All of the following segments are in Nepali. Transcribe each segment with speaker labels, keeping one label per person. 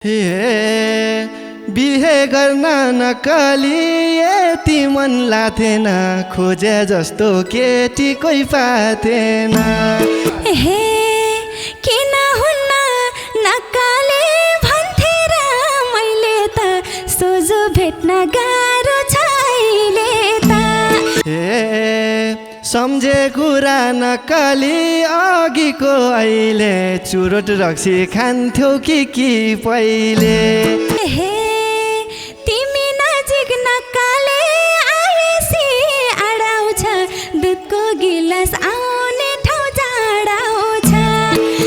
Speaker 1: हे बिहे गर्न नकली यति मन लाथेन, खोजे जस्तो केटी कोही पाथेन।
Speaker 2: हे किन हुन्न नकाले भन्थे र मैले त सोझो भेट्न गाह्रो छ अहिले त।
Speaker 1: हे सम्झे कुरा नकली अघिको अहिले, चुरोट रक्सी खान्थ्यौ कि पहिले।
Speaker 2: हे तिमी नजिक नकाले आएसी अडाउँछ, दुधको गिलास आउने ठाउँ जाडाउँछ।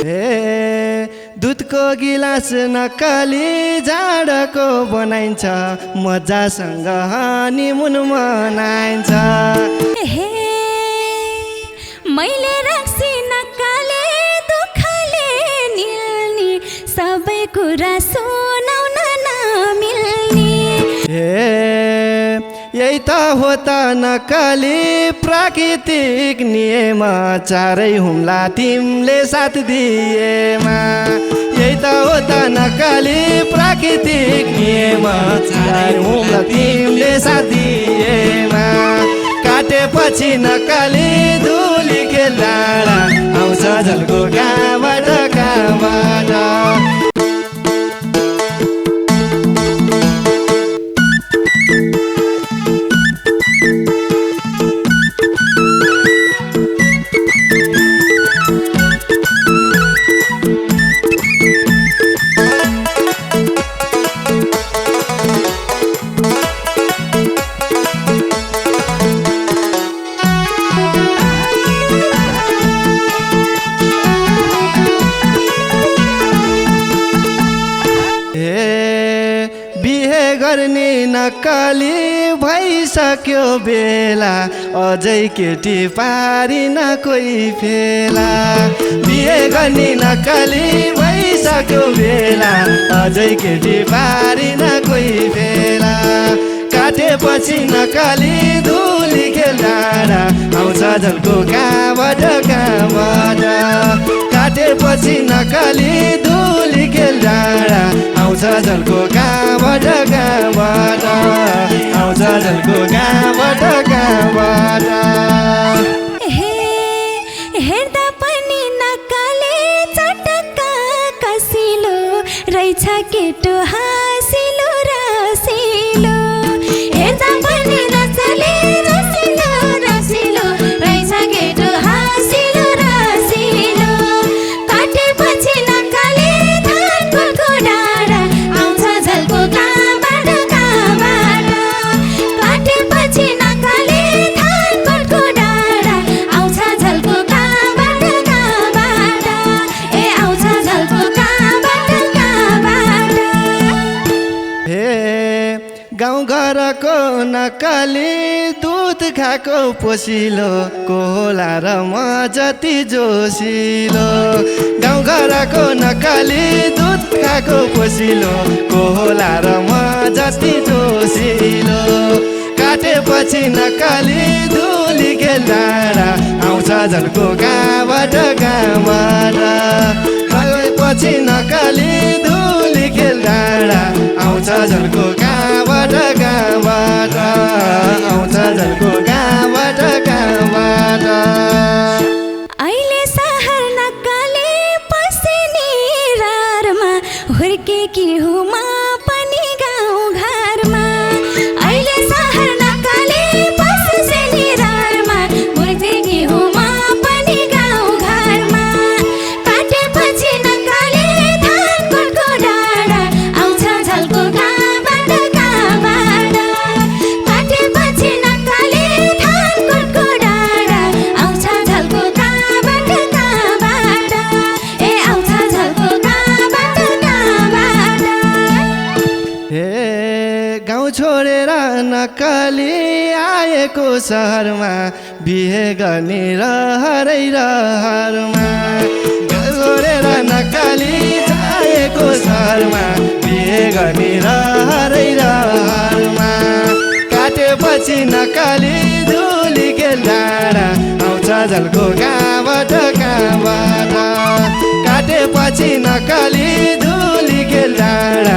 Speaker 1: हे दुधको गिलास नकली जाडको बनाइन्छ, मजासँग हनिमुन मनाइन्छ।
Speaker 2: हे मैले रक्सी नकाले दुःखले निल्ने, सबै कुरा सुनाउन नमिल्ने।
Speaker 1: हे यही त हो त नकली प्राकृतिक नियम, चारै हुम्ला तिमीले साथ दिएमा। यही त हो त नकली प्राकृतिक नियम, चारै हुम्ला तिमीले साथ दिएमा। काटेपछि नकली धुली के डाँडा आउँछ झल्को कहाँबाट कहाँबाट। बिहे गर्ने नकली भइसक्यो बेला, अझै केटी पारिन कोही फेला। बिहे गर्ने नकली भइसक्यो बेला, अझै केटी पारिन कोही फेला। काटेपछि नकली धुली खेल डाँडा आउँछ झल्को कहाँबाट कहाँबाट। काटेपछि नकली धुली खेल डाँडा आउँछ झल्को कहाँबाट कहाँबाट, आउँछ झल्को कहाँबाट कहाँबाट।
Speaker 2: हेर्दा पनि नकाले चटक्क कसिलो रहेछ केटो हाँसिलो रसिलो। हेर्दा पनि नचले रसिलो रसिलो रहेछ केटो हाँसिलो रसिलो। काटेपछि नकाले धानको डाँडा आउँछ झल्को कहाँबाट कहाँबाट। काटेपछि नकाले धानको डाँडा आउँछ झल्को कहाँबाट कहाँबाट। ए आउँछ झल्को कहाँबाट कहाँबाट।
Speaker 1: हे गाउँघरको नकली दुध खाएको पोसिलो, कोला र म जति जोसिलो। गाउँघरको नकली दुध खाएको पोसिलो, कोला र म जति जोसिलो। काटेपछि नकली धुली खेल डाँडा आउँछ झल्को कहाँबाट कहाँबाट। काटेपछि नकली धुली खेल डाँडा आउँछ झल्को कहाँबाट कहाँबाट, आउँछ झल्को कहाँबाट कहाँबाट।
Speaker 2: अहिले सहर नकाले पसिनी रारमा, हुर्केकी हुँ म पनि गाउँ घरमा। अहिले सहर नकाले पसिनी रारमा, हुर्केकी हुँ म पनि गाउँ घरमा। काटेपछि नकाले धानको डाँडा आउँछ झल्को कहाँबाट कहाँबाट। काटेपछि नकाले धानको डाँडा आउँछ झल्को कहाँबाट कहाँबाट। ए आउँछ झल्को कहाँबाट कहाँबाट।
Speaker 1: हे गाउँ छोडेर नकली आएको सहरमा, बिहे गर्ने रहरै रहरमा। गाउँ छोडेर नकली आएको सहरमा, बिहे गर्ने रहरै रहरमा। काटेपछि नकली धुली खेल डाँडा आउँछ झल्को कहाँबाट कहाँबाट। काटेपछि नकली धुली खेल डाँडा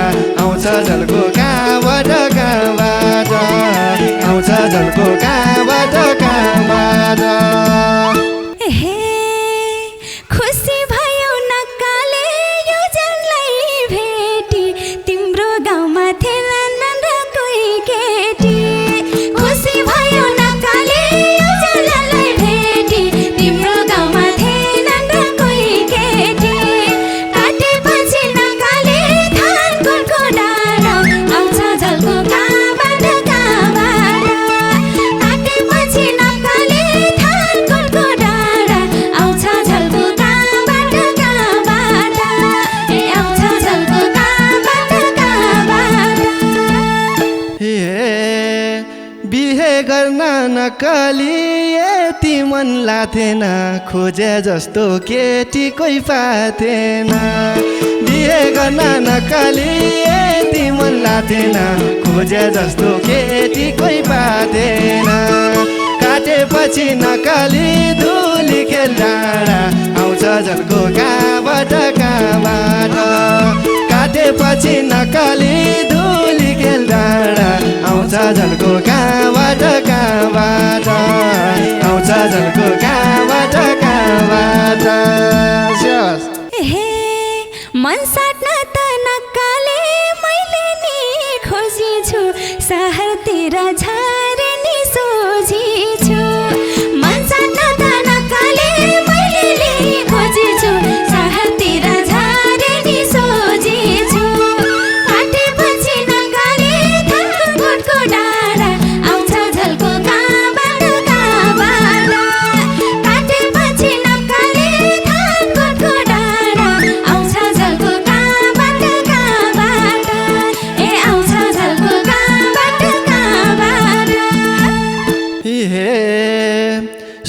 Speaker 1: गर्न नकली यति मन लाथेन खोजे जस्तो केटी कोही पाथेन बिहे गर्न नकली यति मन लाथेन खोजे जस्तो केटी कोही पाथेन काटेपछि नकली धुली खेल डाँडा आउँछ झल्को कहाँबाट कहाँबाट काटेपछि नकली धुली खेल डाँडा आउँछ झल्को कहाँबाट कहाँबाट आउँछ झल्को कहाँबाट कहाँबाट
Speaker 2: हे मन साट्न त नक्काले मैले नि खोजी छु सहरतिर झरे नि सोझी छु मन साट्न त नक्काले मैले नि खोजी छु सहरतिर झरे नि सोझी छु काटेपछि नक्काले थानको गोठको डाँडा आउँछ झल्को कहाँबाट कहाँबाट काटेपछि नक्काले थानको गोठको डाँडा आउँछ झल्को कहाँबाट कहाँबाट ए आउँछ झल्को कहाँबाट कहाँबाट
Speaker 1: हे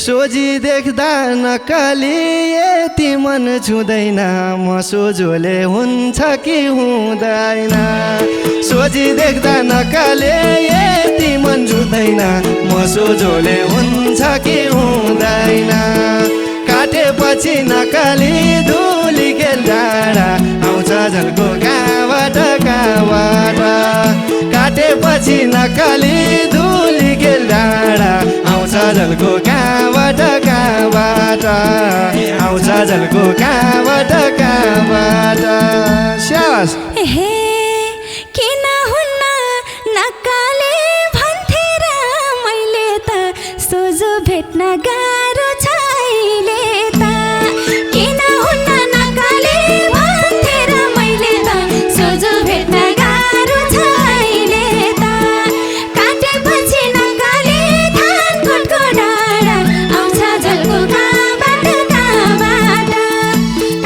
Speaker 1: सोझी देख्दा नकली यति मन छुँदैन म सोझोले हुन्छ कि हुँदैन सोझी देख्दा नकली यति मन छुँदैन म सोझोले हुन्छ कि हुँदैन काटेपछि नकली धुली खेल डाँडा आउँछ झल्को कहाँबाट कहाँबाट काटेपछि नकली धुली खेल डाँडा आउँछ झल्को कहाँबाट कहाँबाट आउँछ झल्को कहाँबाट कहाँबाट स्यास
Speaker 2: हे किन हुन्न नक्काले भन्थे र मैले त सोझो भेट्न गाह्रो छ अहिले त किन हुन्न नक्काले भन्थे र मैले त सोझो भेट्न गाह्रो छ अहिले त काटेपछि नक्काले थानकोटको डाँडा आउँछ झल्को कहाँबाट कहाँबाट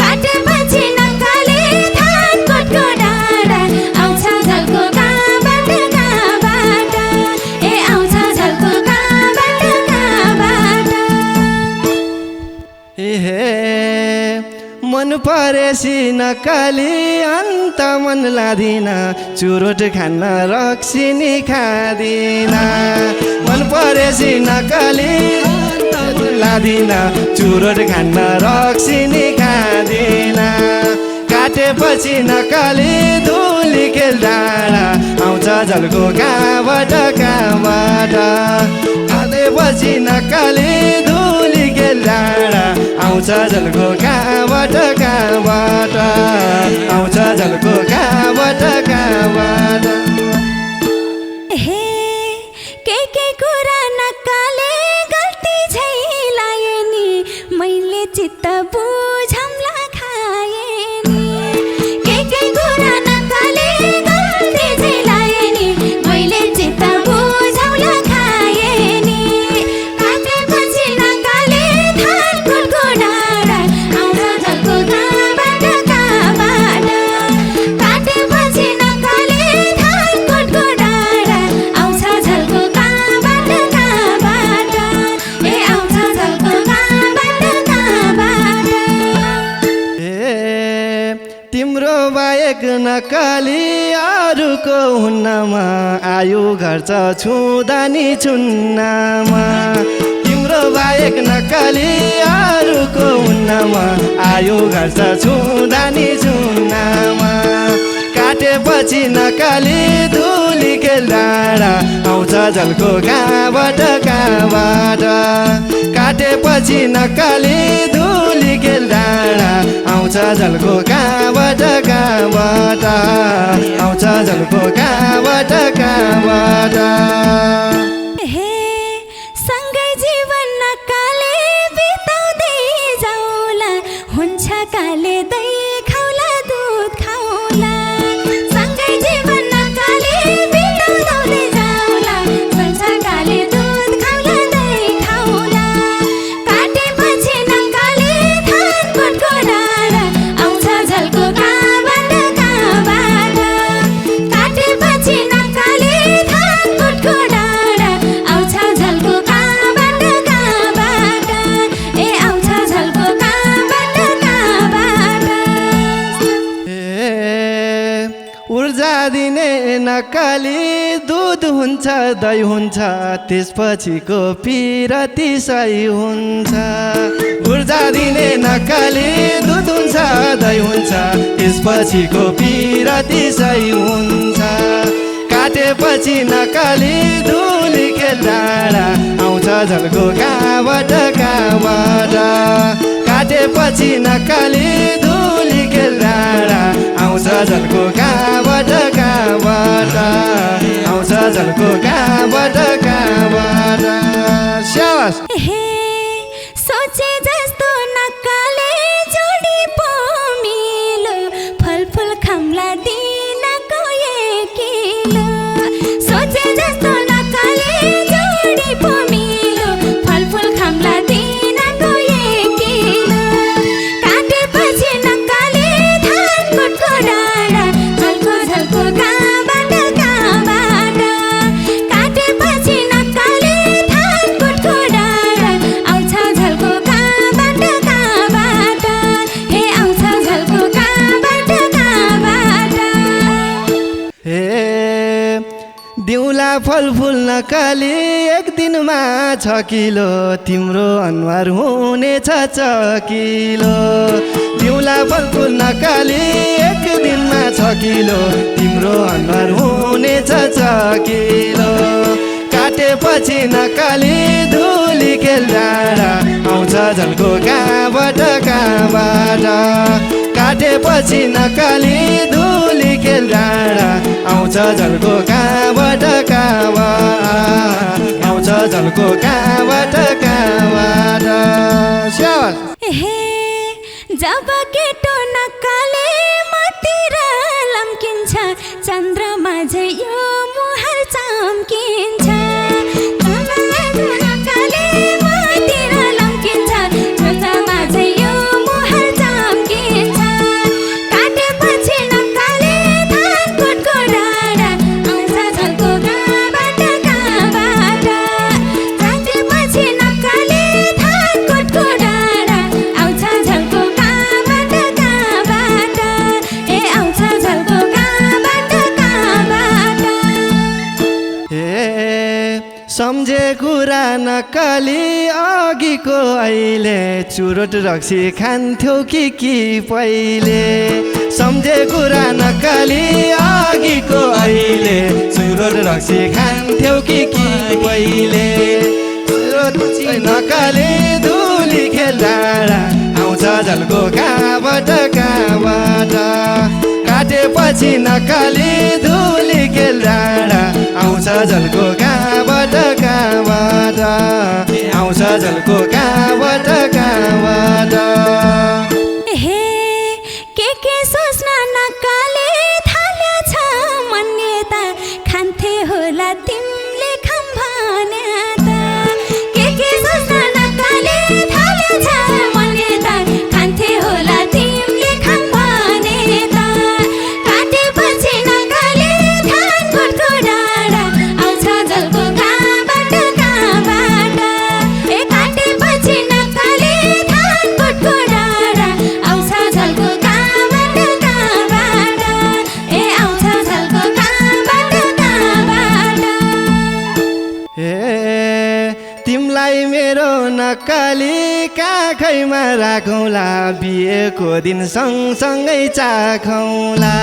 Speaker 2: काटेपछि नक्काले थानकोटको डाँडा आउँछ झल्को कहाँबाट कहाँबाट ए आउँछ झल्को कहाँबाट कहाँबाट
Speaker 1: हे मन परेसी नकली अन्त मन लादिन चुरोट खान्न रक्सिनी खादिन मन परेसी नकली लादिन चुरोट खान्न रक्सिनी खादिन काटेपछि नकली धुली खेल डाँडा आउँछ झल्को कहाँबाट कहाँबाट काटेपछि नकली धुली खेल डाँडा आउँछ झल्को कहाँबाट कहाँबाट आउँछ झल्को कहाँबाट कहाँबाट
Speaker 2: हे के कुरा नक्काले गल्ती झै लाए नि मैले चित्त बुझम्ला खाए नि के कुरा नक्काले गल्ती झै लाए नि मैले चित्त बुझम्ला खाए नि काटेपछि नक्काले थानकोटको डाँडा आउँछ झल्को कहाँबाट कहाँबाट काटेपछि नक्काले थानकोटको डाँडा आउँछ झल्को कहाँबाट कहाँबाट ए आउँछ झल्को कहाँबाट कहाँबाट
Speaker 1: ए तिम्रो बाहेक नकली अरूको हुन्नमा आयु घट्छ छुँदा नि छुन्नमा तिम्रो बाहेक नकली अरूको हुन्नमा आयु घट्छ छुँदा नि छुन्नमा काटेपछि नकली धुली खेल डाँडा आउँछ झल्को कहाँबाट कहाँबाट काटेपछि नकली धुली खेल डाँडा आउँछ झल्को कहाँबाट कहाँबाट आउँछ झल्को कहाँबाट कहाँबाट
Speaker 2: हे सँगै जीवन नक्काले बिताउँदै जाउँला हुन्छ काले दही खाउला दुध खाउला सँगै जीवन नक्काले बिताउँदै जाउँला हुन्छ काले दुध खाउला दही खाउला काटेपछि नक्काले थानकोटको डाँडा आउँछ झल्को कहाँबाट कहाँबाट काटेपछि नक्काले थानकोटको डाँडा
Speaker 1: ऊर्जा दिने नक्कली दुध हुन्छ दही हुन्छ त्यसपछिको पिरती सही हुन्छ ऊर्जा दिने नक्कली दुध हुन्छ दही हुन्छ त्यसपछिको पिरती सही हुन्छ काटेपछि नक्कली धुली खेल डाँडा आउँछ झल्को कहाँबाट कहाँबाट काटेपछि नक्कली धुली खेल डाँडा आउँछ झल्को कहाँबाट कहाँबाट आउँछ झल्को कहाँबाट कहाँबाट स्याबास
Speaker 2: हे सोचे जस्तो नक्कले जोडी पो मिलो फलफुल खाम्ला दिनको एकिलो सोचे जस्तो नक्कले जोडी पो मिलो फलफुल खाम्ला दिनको एकिलो काटेपछि नक्कले धानकोटको डाँडा झल्को झल्को कहाँबाट कहाँबाट काटेपछि नक्कले धानकोटको डाँडा आउँछ झल्को कहाँबाट कहाँबाट हे आउँछ झल्को कहाँबाट कहाँबाट
Speaker 1: हे दिउँला फलफुल नक्कली एक दिनमा 6 किलो तिम्रो अनुहार हुनेछ चकिलो दिउँला फलफुल नक्कली एक दिनमा 6 किलो तिम्रो अनुहार हुनेछ चकिलो काटेपछि नक्कली धुली खेल डाँडा आउँछ झल्को कहाँबाट कहाँबाट काटेपछि नक्कली धुली खेल डाँडा आउँछ झल्को कहाँबाट कहाँबाट आउँछ झल्को कहाँबाट कहाँबाट स्याबास
Speaker 2: हे जब केटो नक्कले मतिर लम्किन्छ चन्द्रमा झै यो मुहार चम्किन्छ नक्कले मतिर लम्किन्छ चन्द्रमा झै यो मुहार चम्किन्छ काटेपछि नक्कले धानकोटको डाँडा आउँछ झल्को कहाँबाट कहाँबाट काटेपछि नक्कले धानकोटको डाँडा आउँछ झल्को कहाँबाट कहाँबाट ए आउँछ झल्को कहाँबाट कहाँबाट
Speaker 1: हे सम्झे कुरा नक्कली अघिको अहिले चुरोट रक्सी खान्थ्यौ कि पहिले सम्झे कुरा नक्कली अघिको अहिले चुरोट रक्सी खान्थ्यौ कि पहिले चुरोट नक्कली धुली खेल डाँडा आउँछ झल्को कहाँबाट कहाँबाट काटेपछि नक्कली धुली खेल डाँडा आउँछ झल्को कहाँबाट कहाँबाट आउँछ झल्को कहाँबाट कहाँबाट
Speaker 2: हे के सोच्न नक्कले थालेछ मान्यता खान्थे होला तिमीले खाम भन्या त के सोच्न नक्कले थालेछ मान्यता खान्थे होला तिमीले खाम भने त काटेपछि नक्कले धानकोटको डाँडा आउँछ झल्को कहाँबाट कहाँबाट ए काटेपछि नक्कले धानकोटको डाँडा आउँछ झल्को कहाँबाट कहाँबाट ए आउँछ झल्को कहाँबाट कहाँबाट
Speaker 1: हे तिमलाई मेरो नक्कली काखैमा राखौँला बिहेको दिन सँगसँगै चाखौँला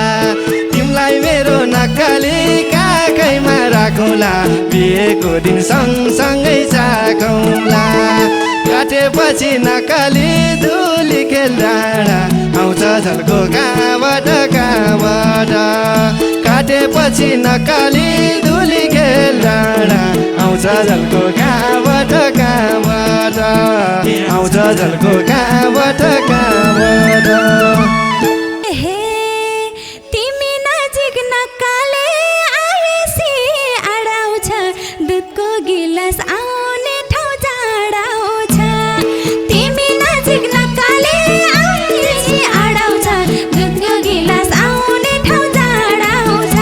Speaker 1: तिमलाई मेरो नक्कली काखैमा राखौँला बिहेको दिन सँगसँगै चाखौँला काटेपछि नक्कली धुली खेल डाँडा आउँछ झल्को कहाँबाट कहाँबाट काटेपछि नक्कली धुली खेल डाँडा आउँछ झल्को कहाँबाट कहाँबाट आउँछ झल्को कहाँबाट कहाँबाट
Speaker 2: हे तिमी नजिक नक्कले आएसी अडाउँछ दुधको गिलास आउने ठाउँ जाडाउँछ तिमी नजिक नक्कले आएसी अडाउँछ दुधको गिलास आउने ठाउँ जाडाउँछ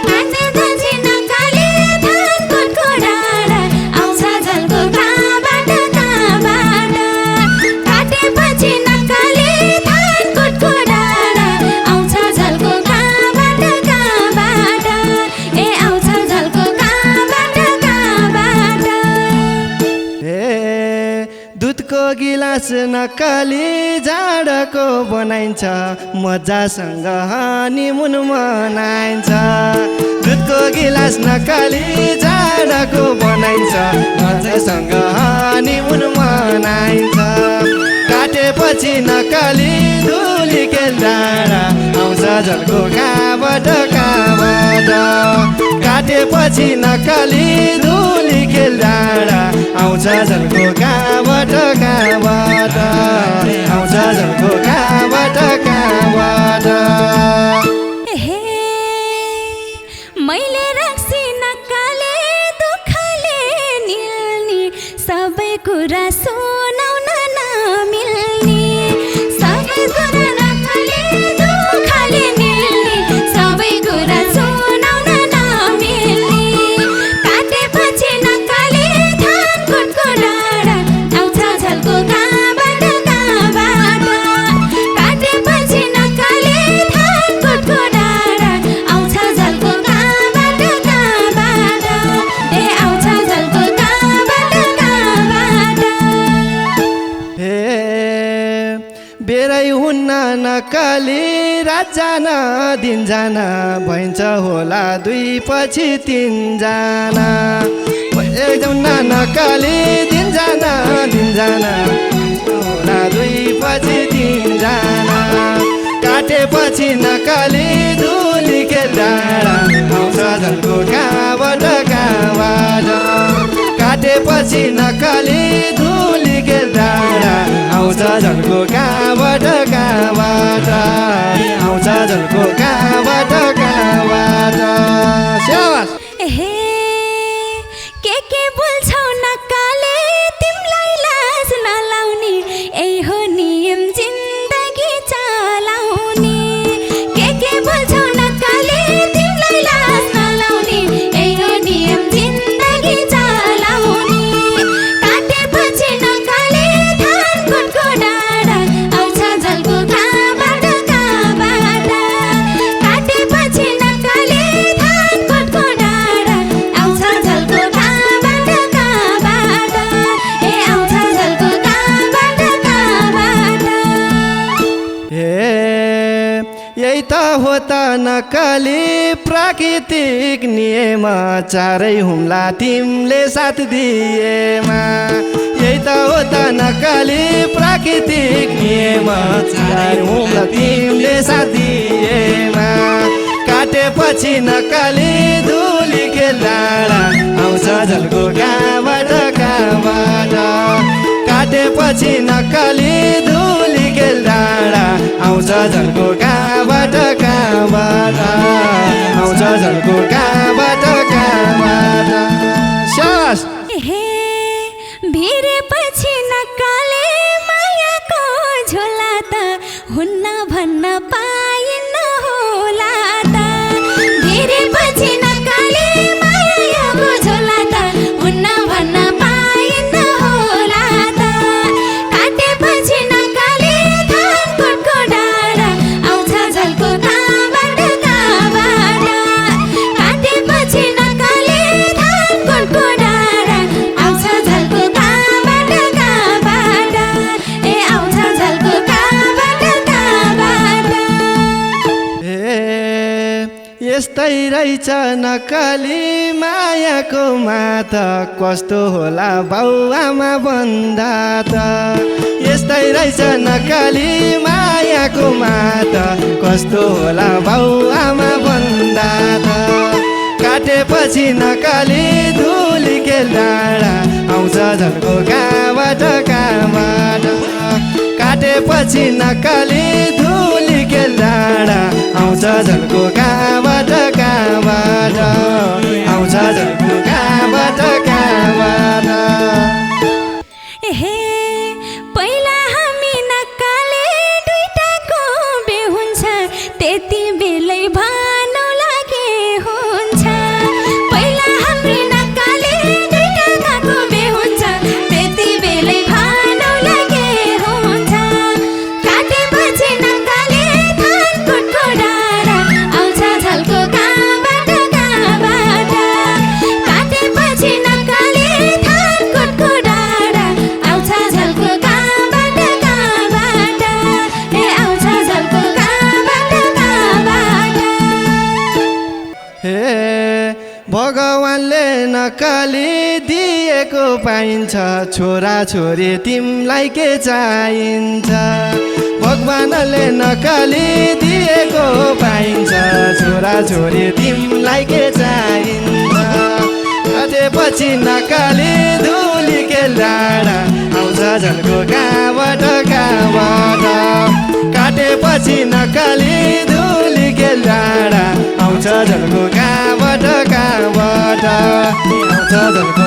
Speaker 2: काटेपछि नक्कले धानकोटको डाँडा आउँछ झल्को कहाँबाट कहाँबाट काटेपछि नक्कले धानकोटको डाँडा
Speaker 1: गिलास नक्कली जाँडको बनाइन्छ मजासँग हनिमुन मनाइन्छ दुधको गिलास नक्कली जाँडको बनाइन्छ मजासँग हनिमुन मनाइन्छ काटेपछि नक्कली धुली खेल डाँडा आउँछ झल्को कहाँबाट कहाँबाट काटेपछि नक्कली धुली खेल डाँडा आउँछ झल्को कहाँबाट कहाँबाट आउँछ झल्को कहाँबाट कहाँबाट
Speaker 2: हे मैले रक्सी नक्कले दुःखले निल्ने सबै कुरा सुनाउन नमिल्ने सबै कुरा नक्कले दुःखले निल्ने सबै कुरा सुनाउन नमिल्ने काटेपछि नक्कले धानकोटको डाँडा आउँछ झल्को कहाँबाट कहाँबाट काटेपछि नक्कले धानकोटको डाँडा आउँछ झल्को कहाँबाट कहाँबाट ए आउँछ झल्को कहाँबाट कहाँबाट
Speaker 1: हे बेरै हुन्न नक्कली रात जान दिन जान भइन्छ होला दुई पछि तिनजना हुन्न नक्कली दिन जान होला दुई पछि तिनजना काटेपछि नक्कली धुली खेल डाँडा आउँछ झल्को कहाँबाट कहाँबाट काटेपछि नक्कली धुली खेल डाँडा आउँछ झल्को कहाँबाट कहाँबाट आउँछ झल्को कहाँबाट कहाँबाट स्याबास
Speaker 2: हे के बोल्छौ नक्कले तिमीलाई लाज नलाउने यही हो नियम जिन्दगी चलाउने के बोल्छौ नक्कले तिमीलाई लाज नलाउने यही हो नियम जिन्दगी चलाउने काटेपछि नक्कले धानकोटको डाँडा आउँछ झल्को कहाँबाट कहाँबाट काटेपछि नक्कले धानकोटको डाँडा आउँछ झल्को कहाँबाट कहाँबाट ए आउँछ झल्को कहाँबाट कहाँबाट
Speaker 1: हे यही त हो त नक्कली प्राकृतिक नियम चारै हुम्ला तिमीले साथ दिएमा यही त हो त नक्कली प्राकृतिक नियम चारै हुम्ला तिमीले साथ दिएमा काटेपछि नक्कली धुली खेल डाँडा आउँछ झल्को कहाँबाट कहाँबाट काटेपछि नक्कली धुली खेल डाँडा आउँछ झल्को कहाँबाट कहाँबाट आउँछ झल्को कहाँबाट कहाँबाट स्याबास
Speaker 2: हे भिरेपछि नक्कले मायाको झोला त हुन्न भन्न पाइन्न होला त भिरेपछि नक्कले मायाको झोला त हुन्न भन्न पाइन्न होला त काटेपछि नक्कले धानकोटको डाँडा आउँछ झल्को कहाँबाट कहाँबाट काटेपछि नक्कले धानकोटको डाँडा आउँछ झल्को कहाँबाट कहाँबाट ए आउँछ झल्को कहाँबाट कहाँबाट
Speaker 1: ए यस्तै रहेछ नक्कली मायाको माता कस्तो होला बाउआमा भन्दा त यस्तै रहेछ नक्कली मायाको माता कस्तो होला बाउआमा भन्दा त काटेपछि नक्कली धुली खेल डाँडा आउँछ झल्को कहाँबाट कहाँबाट काटेपछि नक्कली धुली खेल डाँडा आउँछ झल्को कहाँबाट कहाँबाट आउँछ झल्को कहाँबाट कहाँबाट
Speaker 2: हे पहिला हामी नक्कले दुईटाको बे हुन्छ त्यति बेलै भानु लागे हुन्छ पहिला हामी नक्कले दुईटाको बे हुन्छ त्यति बेलै भानु लागे हुन्छ काटेपछि नक्कले धानकोटको डाँडा आउँछ झल्को
Speaker 1: भगवानले नक्कली दिएको पाइन्छ छोरा छोरी तिमीलाई के चाहिन्छ भगवानले नक्कली दिएको पाइन्छ छोरा छोरी तिमीलाई के चाहिन्छ काटेपछि नक्कली धुली के लाडा आउँछ झल्को कहाँबाट काटेपछि नक्कली धुली के लाडा आउँछ झल्को कहाँबाट आउँछ झल्को